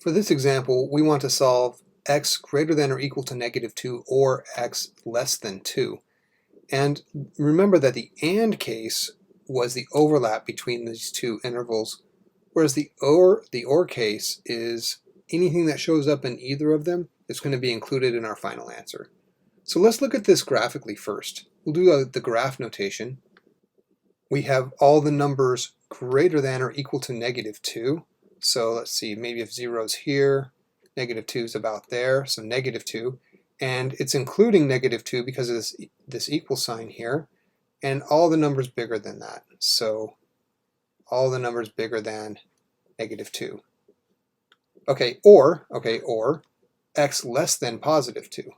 For this example, we want to solve x greater than or equal to -2 or x less than 2. And remember that the AND case was the overlap between these two intervals, whereas the OR case is anything that shows up in either of them is going to be included in our final answer. So let's look at this graphically first. We'll do the graph notation. We have all the numbers greater than or equal to -2. So let's see, maybe if 0 is here, -2 is about there, so -2. And it's including -2 because of this equal sign here, and all the numbers bigger than that. So all the numbers bigger than -2. Or x less than +2.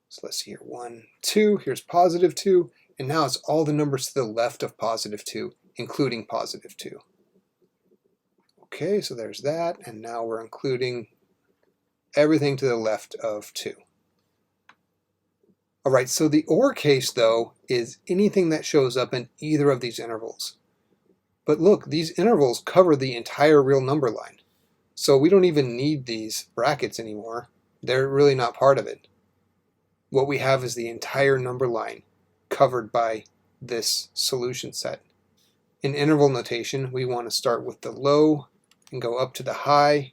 So let's see here, 1, 2, here's +2, and now it's all the numbers to the left of +2, including +2. Okay, so there's that, and now we're including everything to the left of 2. All right, so the OR case, though, is anything that shows up in either of these intervals. But look, these intervals cover the entire real number line. So we don't even need these brackets anymore. They're really not part of it. What we have is the entire number line covered by this solution set. In interval notation, we want to start with the low and go up to the high.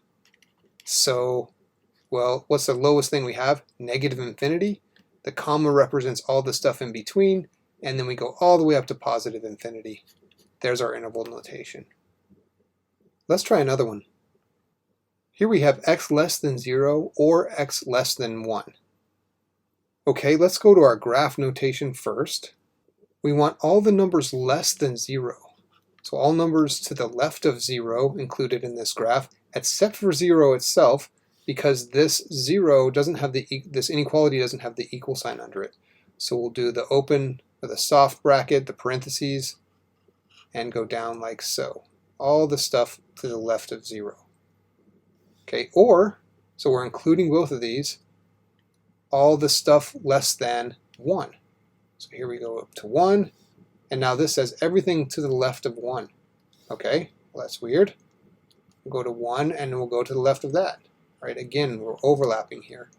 So, well, what's the lowest thing we have? -infinity. The comma represents all the stuff in between, and then we go all the way up to +infinity. There's our interval notation. Let's try another one. Here we have x less than 0 or x less than 1. Okay, let's go to our graph notation first. We want all the numbers less than 0. So all numbers to the left of 0 included in this graph, except for 0 itself, because this 0 doesn't have this inequality doesn't have the equal sign under it. So we'll do the open or the soft bracket, the parentheses, and go down like so. All the stuff to the left of 0. Okay, or, so we're including both of these, all the stuff less than 1. So here we go up to 1, and now this says everything to the left of 1. Okay, well, that's weird. We'll go to 1 and we'll go to the left of that. Right, again, we're overlapping here.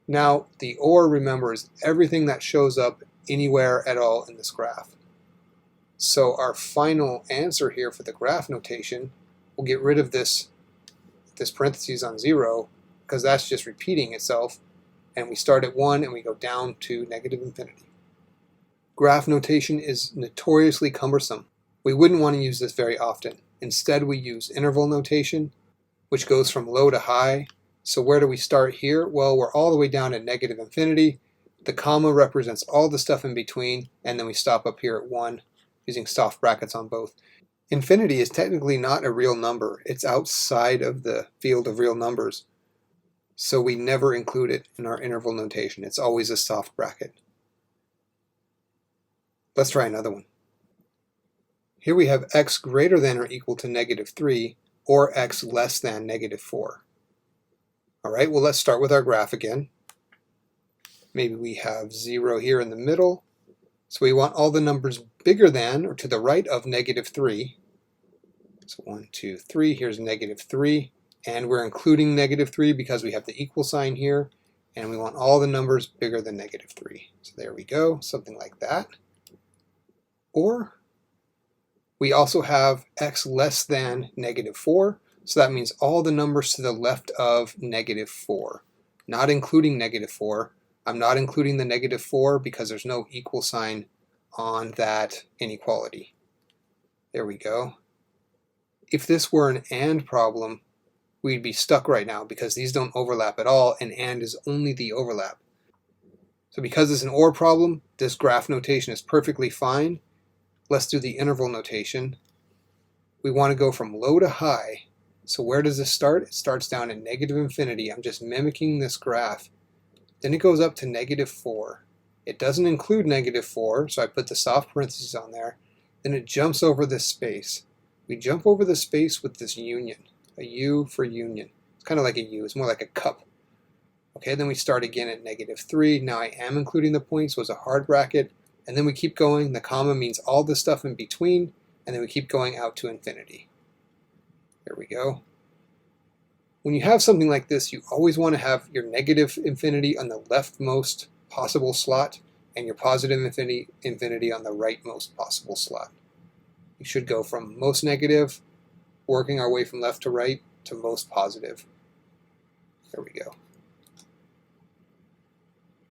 Now, the OR, remember, is everything that shows up anywhere at all in this graph. So our final answer here for the graph notation, we'll get rid of this parentheses on 0, because that's just repeating itself, and we start at 1 and we go down to -infinity. Graph notation is notoriously cumbersome. We wouldn't want to use this very often. Instead, we use interval notation, which goes from low to high. So where do we start here? Well, we're all the way down at -infinity. The comma represents all the stuff in between, and then we stop up here at 1, using soft brackets on both. Infinity is technically not a real number. It's outside of the field of real numbers. So we never include it in our interval notation. It's always a soft bracket. Let's try another one. Here we have x greater than or equal to -3 or x less than -4. All right, well, let's start with our graph again. Maybe we have 0 here in the middle. So we want all the numbers bigger than or to the right of -3. So 1, 2, 3, here's -3. And we're including -3 because we have the equal sign here. And we want all the numbers bigger than -3. So there we go, something like that. Or we also have x less than -4. So that means all the numbers to the left of -4. Not including -4. I'm not including the -4 because there's no equal sign on that inequality. There we go. If this were an AND problem, we'd be stuck right now because these don't overlap at all, and AND is only the overlap. So because it's an OR problem, this graph notation is perfectly fine. Let's do the interval notation. We want to go from low to high. So where does this start? It starts down at -infinity. I'm just mimicking this graph. Then it goes up to -4. It doesn't include -4, so I put the soft parentheses on there. Then it jumps over this space. We jump over the space with this union, a U for union. It's kind of like a U, it's more like a cup. Okay, then we start again at -3. Now I am including the point, so it's a hard bracket. And then we keep going. The comma means all the stuff in between, and then we keep going out to infinity. There we go. When you have something like this, you always want to have your negative infinity on the leftmost possible slot and your positive infinity on the rightmost possible slot. You should go from most negative, working our way from left to right, to most positive. There we go.